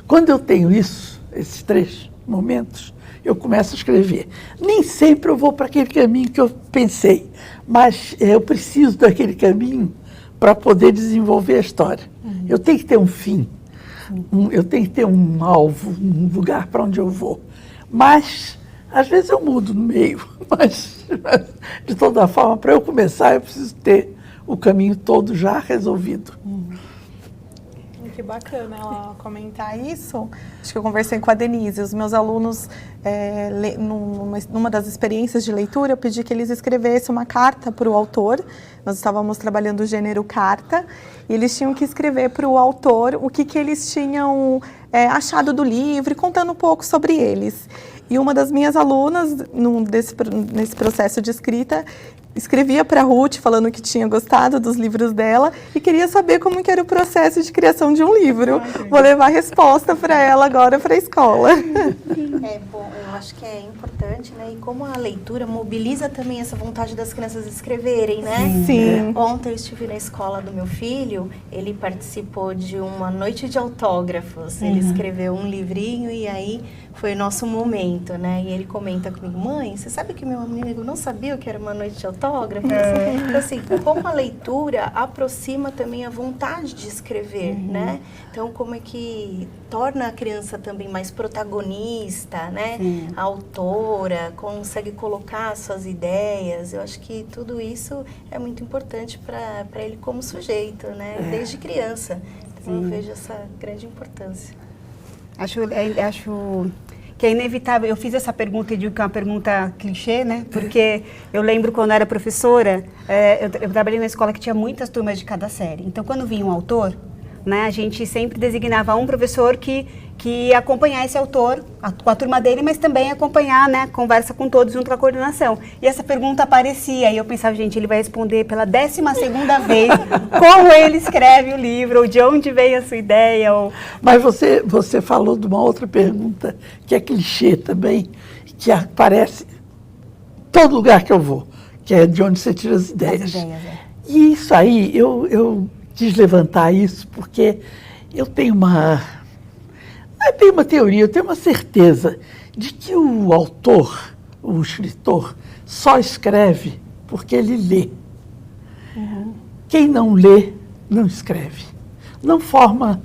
Quando eu tenho isso, esses 3 momentos, eu começo a escrever. Nem sempre eu vou para aquele caminho que eu pensei, mas eu preciso daquele caminho para poder desenvolver a história. Eu tenho que ter um fim, eu tenho que ter um alvo, um lugar para onde eu vou. Mas às vezes eu mudo no meio, mas de toda forma, para eu começar, eu preciso ter o caminho todo já resolvido. Que bacana ela comentar isso. Acho que eu conversei com a Denise. Os meus alunos, numa das experiências de leitura, eu pedi que eles escrevessem uma carta para o autor. Nós estávamos trabalhando o gênero carta, e eles tinham que escrever para o autor o que eles tinham achado do livro, contando um pouco sobre eles. E uma das minhas alunas, nesse processo de escrita, escrevia para a Ruth falando que tinha gostado dos livros dela e queria saber como que era o processo de criação de um livro. Vou levar a resposta para ela agora para a escola. Bom, eu acho que é importante, né? E como a leitura mobiliza também essa vontade das crianças escreverem, né? Sim. Ontem eu estive na escola do meu filho, ele participou de uma noite de autógrafos. Ele escreveu um livrinho e aí foi o nosso momento, né? E ele comenta comigo, mãe, você sabe que meu amigo não sabia o que era uma noite de autógrafos? Então, assim, como a leitura aproxima também a vontade de escrever, né? Então, como é que torna a criança também mais protagonista, né? A autora consegue colocar suas ideias. Eu acho que tudo isso é muito importante para ele como sujeito, né? Desde criança. Então, eu vejo essa grande importância. Acho que é inevitável. Eu fiz essa pergunta e digo que é uma pergunta clichê, né? Porque eu lembro quando eu era professora, eu trabalhei na escola que tinha muitas turmas de cada série. Então, quando vinha um autor, né, a gente sempre designava um professor que ia acompanhar esse autor com a turma dele, mas também acompanhar, né, conversa com todos junto com a coordenação. E essa pergunta aparecia, e eu pensava, gente, ele vai responder pela 12ª vez como ele escreve o livro, ou de onde veio a sua ideia. Mas você falou de uma outra pergunta, que é clichê também, que aparece em todo lugar que eu vou, que é de onde você tira as ideias. E isso aí, eu quis levantar isso porque eu tenho não é bem uma teoria, eu tenho uma certeza de que o autor, o escritor, só escreve porque ele lê. Quem não lê, não escreve. Não forma,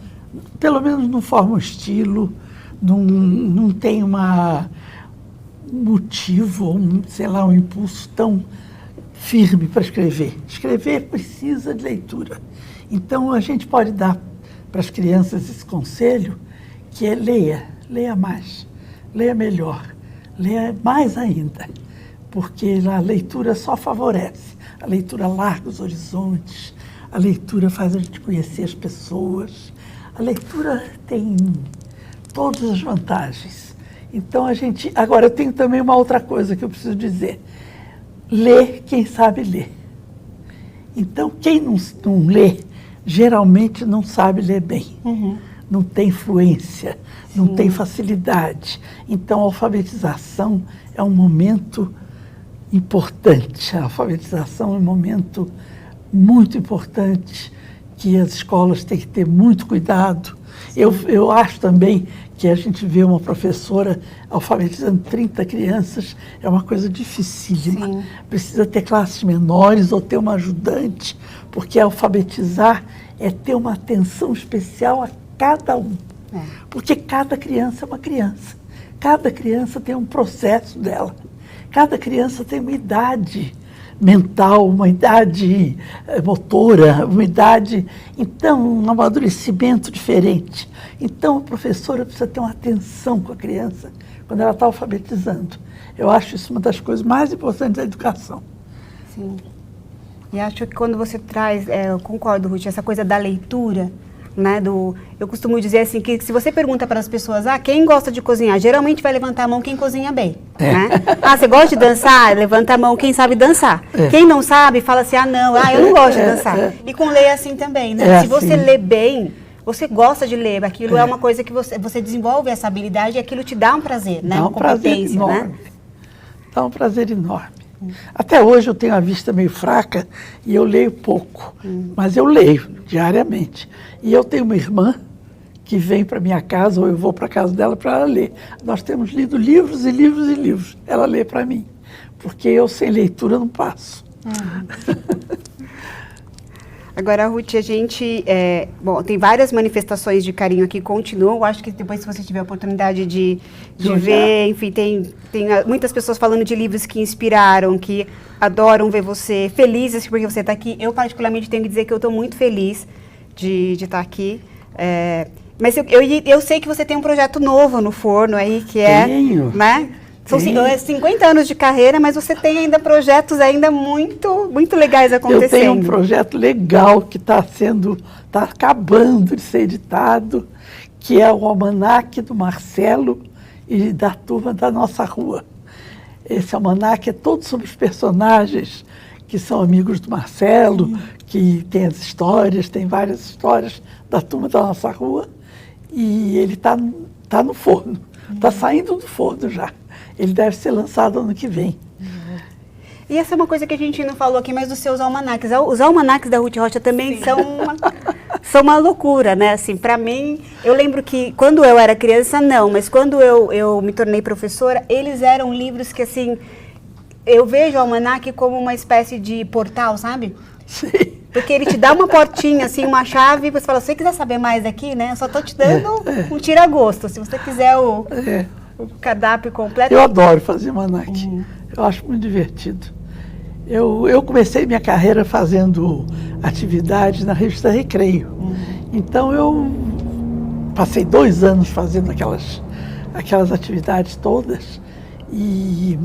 pelo menos não forma um estilo, não tem um motivo, um impulso tão firme para escrever. Escrever precisa de leitura. Então, a gente pode dar para as crianças esse conselho, que é leia mais, leia melhor, leia mais ainda, porque a leitura só favorece. A leitura larga os horizontes, a leitura faz a gente conhecer as pessoas, a leitura tem todas as vantagens. Então, agora, eu tenho também uma outra coisa que eu preciso dizer. Lê quem sabe ler. Então, quem não lê, geralmente não sabe ler bem, não tem fluência, não tem facilidade. Então, a alfabetização é um momento importante. A alfabetização é um momento muito importante que as escolas têm que ter muito cuidado. Eu acho também que a gente vê uma professora alfabetizando 30 crianças, é uma coisa dificílima. Precisa ter classes menores ou ter uma ajudante, porque alfabetizar é ter uma atenção especial a cada um. Porque cada criança é uma criança. Cada criança tem um processo dela. Cada criança tem uma idade mental, uma idade motora, uma idade, então, um amadurecimento diferente. Então, a professora precisa ter uma atenção com a criança quando ela está alfabetizando. Eu acho isso uma das coisas mais importantes da educação. Sim. E acho que quando você traz, eu concordo, Ruth, essa coisa da leitura, né, eu costumo dizer assim, que se você pergunta para as pessoas, quem gosta de cozinhar? Geralmente vai levantar a mão quem cozinha bem, né? Você gosta de dançar? Levanta a mão quem sabe dançar. Quem não sabe, fala assim, não, eu não gosto de dançar. E com ler é assim também, né? Se você lê bem, você gosta de ler, aquilo é uma coisa que você desenvolve essa habilidade e aquilo te dá um prazer, né? Uma competência, né? Dá um prazer enorme. Até hoje eu tenho a vista meio fraca e eu leio pouco, mas eu leio diariamente. E eu tenho uma irmã que vem para minha casa, ou eu vou para a casa dela para ela ler. Nós temos lido livros e livros e livros. Ela lê para mim, porque eu sem leitura não passo. Agora, Ruth, a gente, tem várias manifestações de carinho aqui, continuam. Eu acho que depois, se você tiver a oportunidade de ver, enfim, tem muitas pessoas falando de livros que inspiraram, que adoram ver você felizes porque você está aqui. Eu, particularmente, tenho que dizer que eu estou muito feliz de estar aqui. Mas eu sei que você tem um projeto novo no forno aí, que Tenho. Né? São 50 anos de carreira, mas você tem ainda projetos ainda muito, muito legais acontecendo. Eu tenho um projeto legal que está acabando de ser editado, que é o Almanaque do Marcelo e da turma da nossa rua. Esse almanaque é todo sobre os personagens que são amigos do Marcelo, que tem as histórias, tem várias histórias da turma da nossa rua, e ele está no forno, está saindo do forno já. Ele deve ser lançado ano que vem. E essa é uma coisa que a gente não falou aqui, mas dos seus almanaques. Os almanaques da Ruth Rocha também são uma loucura, né? Assim, para mim, eu lembro que quando eu era criança, não, mas quando eu me tornei professora, eles eram livros que, assim, eu vejo o almanaque como uma espécie de portal, sabe? Sim. Porque ele te dá uma portinha, assim, uma chave, e você fala, se você quiser saber mais aqui, né? Eu só estou te dando um tira-gosto. Se você quiser o cardápio completo. Eu adoro fazer almanaque. Eu acho muito divertido. Eu comecei minha carreira fazendo atividades na revista Recreio. Então eu passei 2 anos fazendo aquelas atividades todas e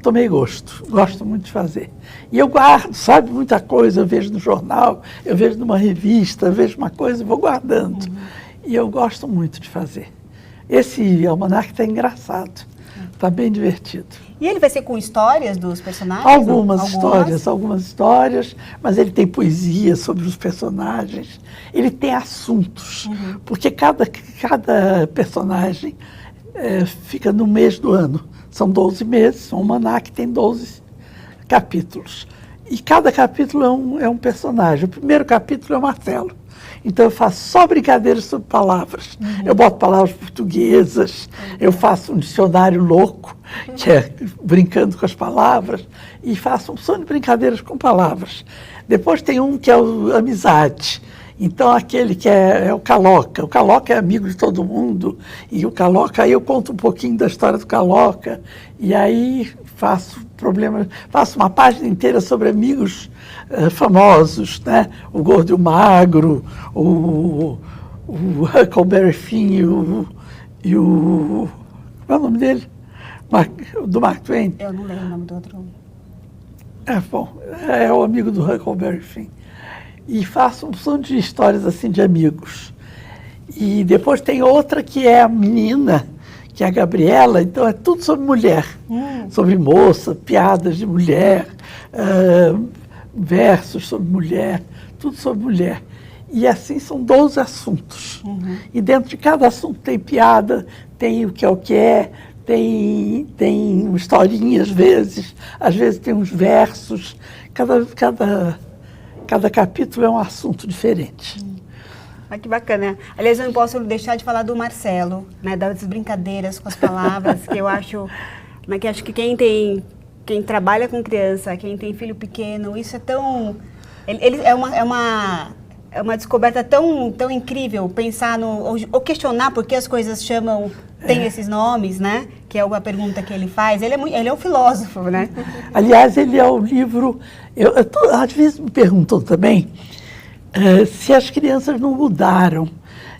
tomei gosto. Gosto muito de fazer. E eu guardo, sabe, muita coisa. Eu vejo no jornal, eu vejo numa revista, eu vejo uma coisa e vou guardando. E eu gosto muito de fazer. Esse almanaque está engraçado, está bem divertido. E ele vai ser com histórias dos personagens? Algumas histórias, mas ele tem poesia sobre os personagens, ele tem assuntos, porque cada personagem fica no mês do ano. São 12 meses, o almanaque tem 12 capítulos. E cada capítulo é um personagem. O primeiro capítulo é o Marcelo. Então eu faço só brincadeiras sobre palavras. Eu boto palavras portuguesas, eu faço um dicionário louco, que é brincando com as palavras, e faço um som de brincadeiras com palavras. Depois tem um que é o amizade. Então aquele que é o Caloca. O Caloca é amigo de todo mundo, e o Caloca, aí eu conto um pouquinho da história do Caloca, e aí faço uma página inteira sobre amigos famosos, né? O Gordo e o Magro, o Huckleberry Finn e o... Qual é o nome dele? Do Mark Twain. Eu não lembro o nome do outro. É o amigo do Huckleberry Finn. E faço um som de histórias assim de amigos. E depois tem outra que é a menina, que é a Gabriela, então é tudo sobre mulher, sobre moça, piadas de mulher, versos sobre mulher, tudo sobre mulher. E assim são 12 assuntos. E dentro de cada assunto tem piada, tem o que é, tem uma historinha às vezes tem uns versos, cada capítulo é um assunto diferente. Que bacana. Aliás, eu não posso deixar de falar do Marcelo, né, das brincadeiras com as palavras, que eu acho, né, que acho que quem trabalha com criança, quem tem filho pequeno, isso é tão... É uma descoberta tão incrível pensar ou questionar por que as coisas chamam tem esses nomes, né? Que é uma pergunta que ele faz. Ele é um filósofo, né? Aliás, ele é o livro... às vezes me perguntam também se as crianças não mudaram.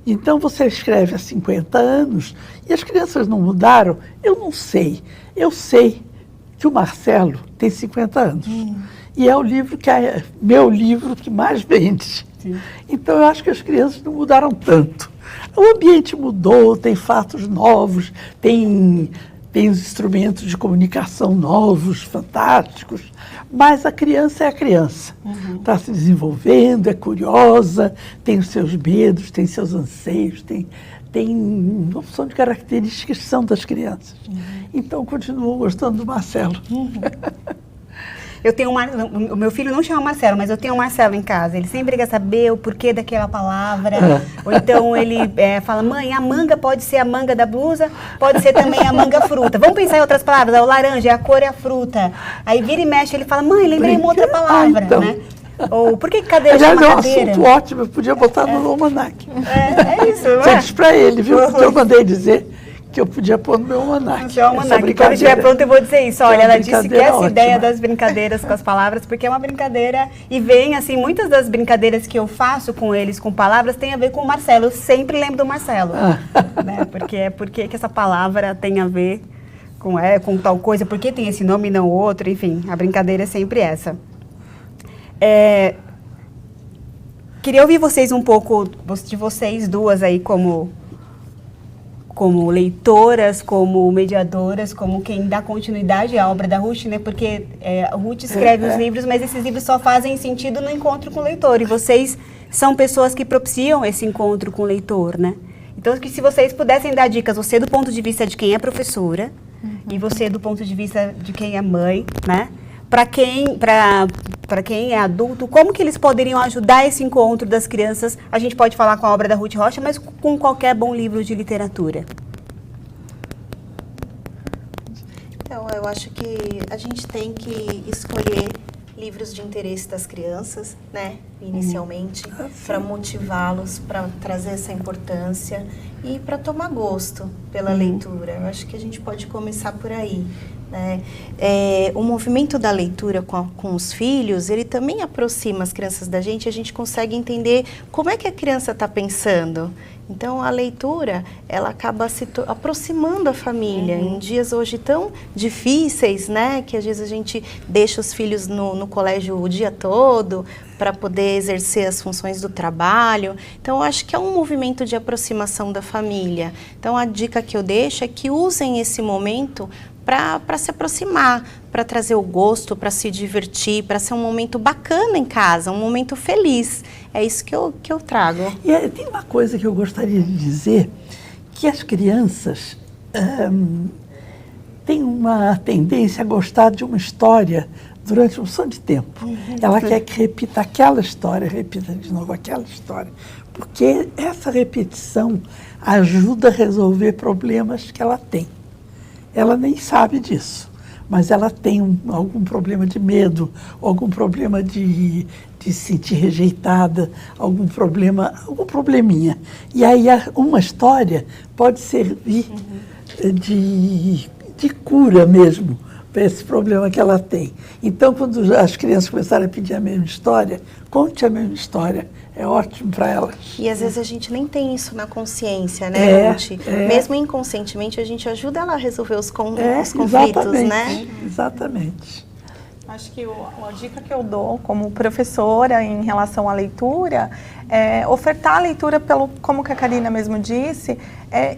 Então, você escreve há 50 anos e as crianças não mudaram? Eu não sei. Eu sei que o Marcelo tem 50 anos. E é o livro que meu livro que mais vende. Sim. Então, eu acho que as crianças não mudaram tanto. O ambiente mudou, tem fatos novos, tem os instrumentos de comunicação novos, fantásticos, mas a criança é a criança. Está se desenvolvendo, é curiosa, tem os seus medos, tem seus anseios, tem uma opção de características que são das crianças. Então, continuo gostando do Marcelo. Eu tenho o meu filho não chama Marcelo, mas eu tenho o Marcelo em casa. Ele sempre quer saber o porquê daquela palavra. Ou então ele fala, mãe, a manga pode ser a manga da blusa, pode ser também a manga fruta. Vamos pensar em outras palavras. O laranja, a cor é a fruta. Aí vira e mexe, ele fala, mãe, lembrei uma outra palavra, então. Né? Ou por que cadeira chama cadeira? É um assunto ótimo, eu podia botar no almanaque. É isso, não é? Você diz pra ele, viu? Porque eu mandei dizer que eu podia pôr no meu almanaque. Quando estiver pronto, eu vou dizer isso. Olha, ela disse que essa ideia das brincadeiras com as palavras, porque é uma brincadeira, e vem, assim, muitas das brincadeiras que eu faço com eles, com palavras, tem a ver com o Marcelo. Eu sempre lembro do Marcelo. Né? Porque que essa palavra tem a ver com tal coisa, porque tem esse nome e não outro, enfim, a brincadeira é sempre essa. Queria ouvir vocês um pouco, de vocês duas aí, como leitoras, como mediadoras, como quem dá continuidade à obra da Ruth, né? Porque a Ruth escreve os livros, mas esses livros só fazem sentido no encontro com o leitor. E vocês são pessoas que propiciam esse encontro com o leitor, né? Então, que se vocês pudessem dar dicas, você do ponto de vista de quem é professora, e você do ponto de vista de quem é mãe, né? Para quem é adulto, como que eles poderiam ajudar esse encontro das crianças? A gente pode falar com a obra da Ruth Rocha, mas com qualquer bom livro de literatura. Então, eu acho que a gente tem que escolher livros de interesse das crianças, né, inicialmente, para motivá-los, para trazer essa importância e para tomar gosto pela leitura. Eu acho que a gente pode começar por aí. Né? O movimento da leitura com os filhos, ele também aproxima as crianças da gente, a gente consegue entender como é que a criança está pensando. Então, a leitura, ela acaba se aproximando a família em dias hoje tão difíceis, né? Que às vezes a gente deixa os filhos no colégio o dia todo para poder exercer as funções do trabalho. Então, eu acho que é um movimento de aproximação da família. Então, a dica que eu deixo é que usem esse momento para se aproximar, para trazer o gosto, para se divertir, para ser um momento bacana em casa, um momento feliz. É isso que eu trago. E tem uma coisa que eu gostaria de dizer, que as crianças têm uma tendência a gostar de uma história durante um montão de tempo. Ela quer que repita aquela história, repita de novo aquela história, porque essa repetição ajuda a resolver problemas que ela tem. Ela nem sabe disso, mas ela tem algum problema de medo, algum problema de se sentir rejeitada, algum probleminha. E aí uma história pode servir de cura mesmo para esse problema que ela tem. Então, quando as crianças começarem a pedir a mesma história, conte a mesma história. É ótimo para elas. E às vezes a gente nem tem isso na consciência, né, Ruth? Mesmo inconscientemente, a gente ajuda ela a resolver os conflitos, né? Exatamente. Acho que a dica que eu dou como professora em relação à leitura é ofertar a leitura, como que a Karina mesmo disse,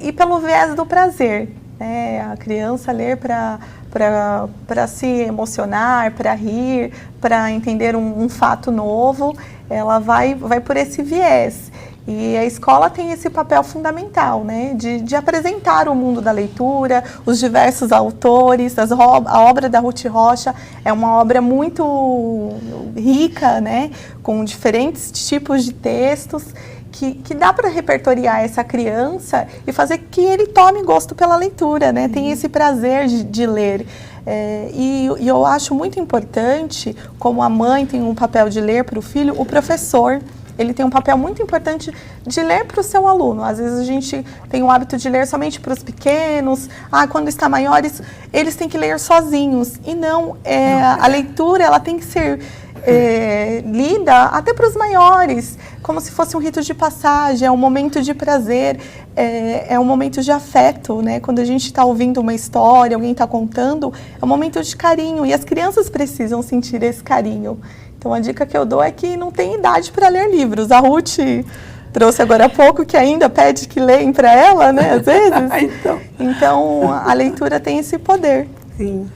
e pelo viés do prazer. A criança ler para se emocionar, para rir, para entender um fato novo, ela vai por esse viés. E a escola tem esse papel fundamental, né, de apresentar o mundo da leitura, os diversos autores. A obra da Ruth Rocha é uma obra muito rica, né, com diferentes tipos de textos, que dá para repertoriar essa criança e fazer que ele tome gosto pela leitura, né? Tem esse prazer de ler. E eu acho muito importante, como a mãe tem um papel de ler para o filho, o professor ele tem um papel muito importante de ler para o seu aluno. Às vezes a gente tem o hábito de ler somente para os pequenos, quando está maiores, eles têm que ler sozinhos. E não, a leitura ela tem que ser lida até para os maiores, como se fosse um rito de passagem, é um momento de prazer, é um momento de afeto, né? Quando a gente está ouvindo uma história, alguém está contando, é um momento de carinho, e as crianças precisam sentir esse carinho. Então a dica que eu dou é que não tem idade para ler livros. A Ruth trouxe agora há pouco que ainda pede que leem para ela, né, às vezes. Então a leitura tem esse poder. Sim.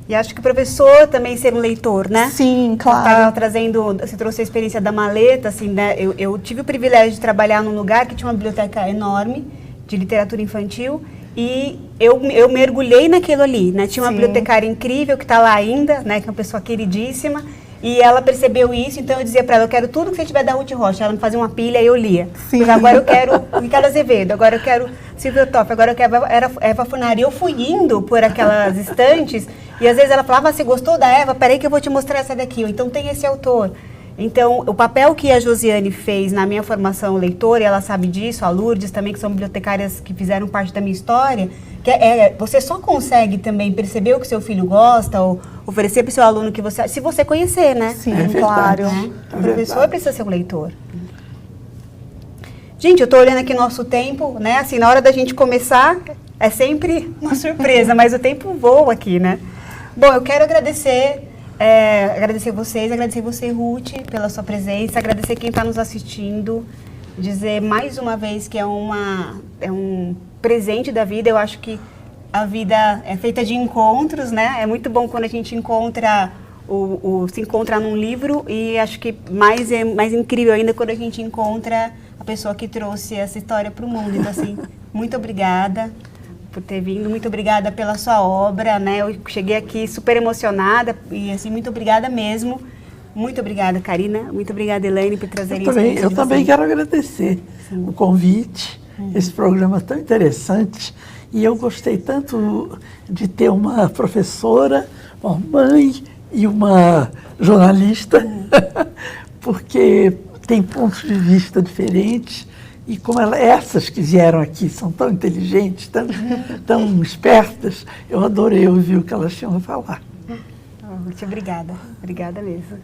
E acho que o professor também ser um leitor, né? Sim, claro. Tá trazendo, você trouxe a experiência da maleta, assim, né? Eu tive o privilégio de trabalhar num lugar que tinha uma biblioteca enorme de literatura infantil e eu mergulhei naquilo ali, né? Tinha uma bibliotecária incrível que está lá ainda, né? Que é uma pessoa queridíssima. E ela percebeu isso, então eu dizia para ela, eu quero tudo que você tiver da Ruth Rocha. Ela me fazia uma pilha e eu lia. Sim. Mas agora eu quero Ricardo Azevedo, agora eu quero Silvio Toff, agora eu quero Eva Funari. Eu fui indo por aquelas estantes e às vezes ela falava, você gostou da Eva? Peraí que eu vou te mostrar essa daqui. Ou então tem esse autor. Então, o papel que a Josiane fez na minha formação leitora, e ela sabe disso, a Lourdes também, que são bibliotecárias que fizeram parte da minha história, que você só consegue também perceber o que seu filho gosta, ou oferecer para o seu aluno que você... Se você conhecer, né? Sim, claro. Né? O professor precisa ser um leitor. Gente, eu estou olhando aqui nosso tempo, né? Assim, na hora da gente começar, é sempre uma surpresa, mas o tempo voa aqui, né? Bom, eu quero agradecer vocês, agradecer você, Ruth, pela sua presença, agradecer quem está nos assistindo, dizer mais uma vez que é um presente da vida. Eu acho que a vida é feita de encontros, né? É muito bom quando a gente encontra, se encontra num livro, e acho que mais incrível ainda quando a gente encontra a pessoa que trouxe essa história para o mundo. Então, assim, muito obrigada por ter vindo, muito obrigada pela sua obra, né? Eu cheguei aqui super emocionada e, assim, muito obrigada mesmo. Muito obrigada, Karina. Muito obrigada, Elaine, por trazerem isso. Eu também quero agradecer o convite, esse programa tão interessante. E eu gostei tanto de ter uma professora, uma mãe e uma jornalista, porque tem pontos de vista diferentes. E como essas que vieram aqui são tão inteligentes, tão espertas, eu adorei ouvir o que elas tinham a falar. Muito obrigada. Obrigada mesmo.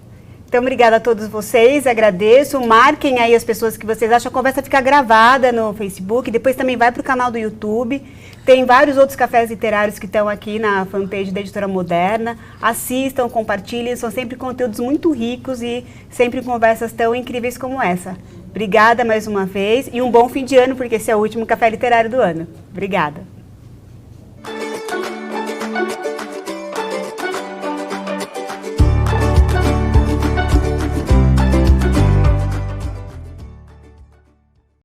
Então, obrigada a todos vocês, agradeço. Marquem aí as pessoas que vocês acham. A conversa fica gravada no Facebook, depois também vai para o canal do YouTube. Tem vários outros cafés literários que estão aqui na fanpage da Editora Moderna. Assistam, compartilhem, são sempre conteúdos muito ricos e sempre conversas tão incríveis como essa. Obrigada mais uma vez e um bom fim de ano, porque esse é o último café literário do ano. Obrigada.